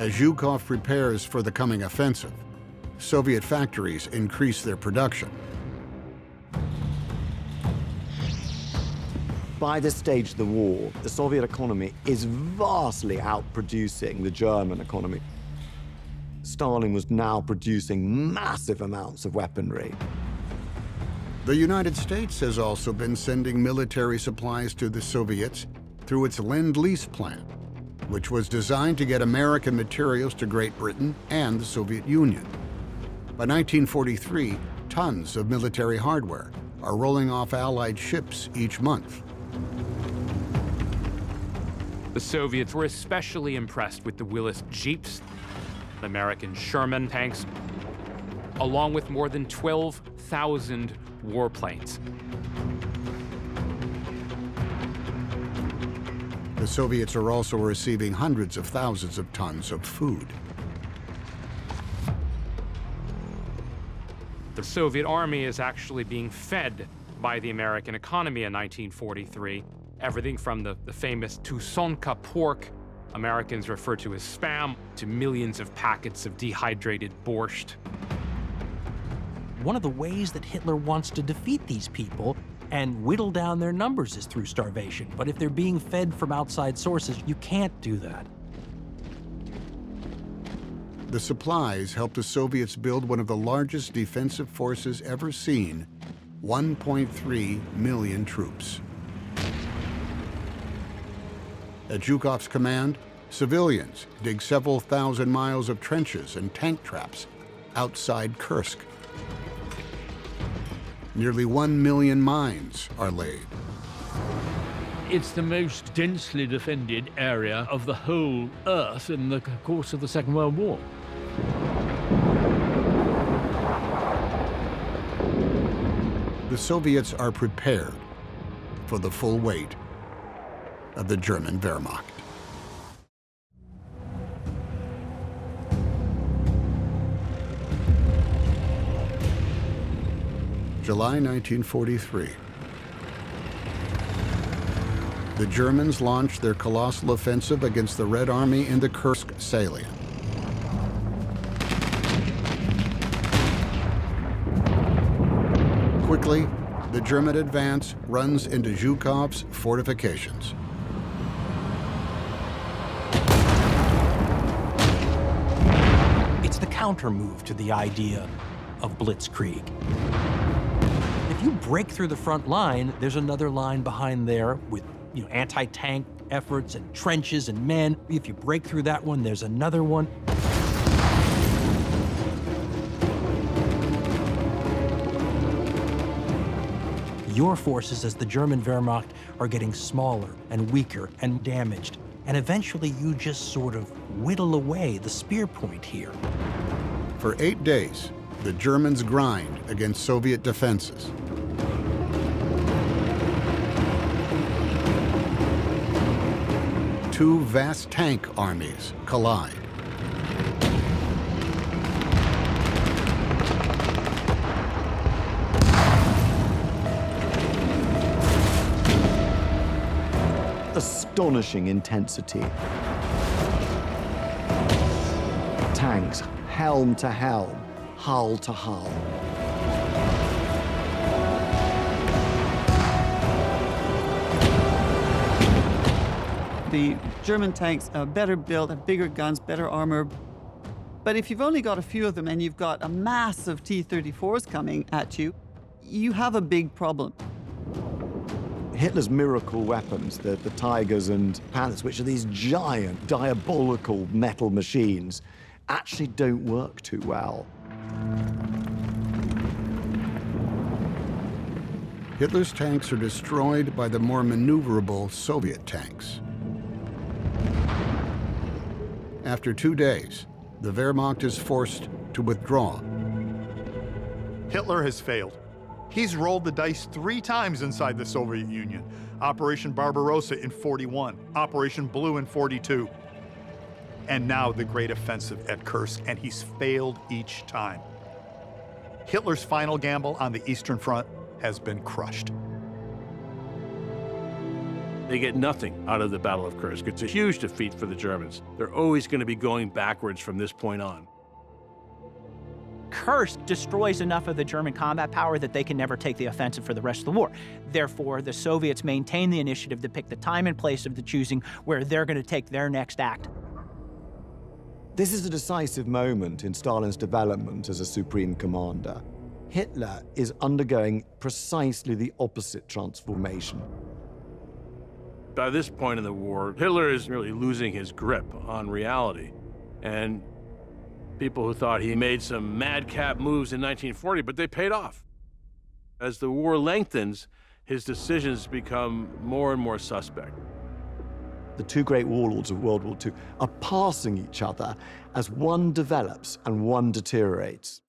As Zhukov prepares for the coming offensive, Soviet factories increase their production. By this stage of the war, the Soviet economy is vastly outproducing the German economy. Stalin was now producing massive amounts of weaponry. The United States has also been sending military supplies to the Soviets through its Lend-Lease plan, which was designed to get American materials to Great Britain and the Soviet Union. By 1943, tons of military hardware are rolling off Allied ships each month. The Soviets were especially impressed with the Willis Jeeps, American Sherman tanks, along with more than 12,000 warplanes. The Soviets are also receiving hundreds of thousands of tons of food. The Soviet army is actually being fed by the American economy in 1943. Everything from the famous Tushonka pork, Americans refer to as spam, to millions of packets of dehydrated borscht. One of the ways that Hitler wants to defeat these people and whittle down their numbers is through starvation. But if they're being fed from outside sources, you can't do that. The supplies helped the Soviets build one of the largest defensive forces ever seen, 1.3 million troops. At Zhukov's command, civilians dig several thousand miles of trenches and tank traps outside Kursk. Nearly 1 million mines are laid. It's the most densely defended area of the whole Earth in the course of the Second World War. The Soviets are prepared for the full weight of the German Wehrmacht. July 1943. The Germans launched their colossal offensive against the Red Army in the Kursk salient. Quickly, the German advance runs into Zhukov's fortifications. It's the counter-move to the idea of blitzkrieg. If you break through the front line, there's another line behind there with anti-tank efforts and trenches and men. If you break through that one, there's another one. Your forces as the German Wehrmacht are getting smaller and weaker and damaged. And eventually you just sort of whittle away the spear point here. For 8 days, the Germans grind against Soviet defenses. Two vast tank armies collide. Astonishing intensity. Tanks, helm to helm, hull to hull. The German tanks are better built, have bigger guns, better armor. But if you've only got a few of them and you've got a mass of T-34s coming at you, you have a big problem. Hitler's miracle weapons, the Tigers and Panthers, which are these giant, diabolical metal machines, actually don't work too well. Hitler's tanks are destroyed by the more maneuverable Soviet tanks. After 2 days, the Wehrmacht is forced to withdraw. Hitler has failed. He's rolled the dice 3 times inside the Soviet Union. Operation Barbarossa in 41, Operation Blue in 42, and now the great offensive at Kursk, and he's failed each time. Hitler's final gamble on the Eastern Front has been crushed. They get nothing out of the Battle of Kursk. It's a huge defeat for the Germans. They're always going to be going backwards from this point on. Kursk destroys enough of the German combat power that they can never take the offensive for the rest of the war. Therefore, the Soviets maintain the initiative to pick the time and place of the choosing where they're going to take their next act. This is a decisive moment in Stalin's development as a supreme commander. Hitler is undergoing precisely the opposite transformation. By this point in the war, Hitler is really losing his grip on reality. And people who thought he made some madcap moves in 1940, but they paid off. As the war lengthens, his decisions become more and more suspect. The two great warlords of World War II are passing each other as one develops and one deteriorates.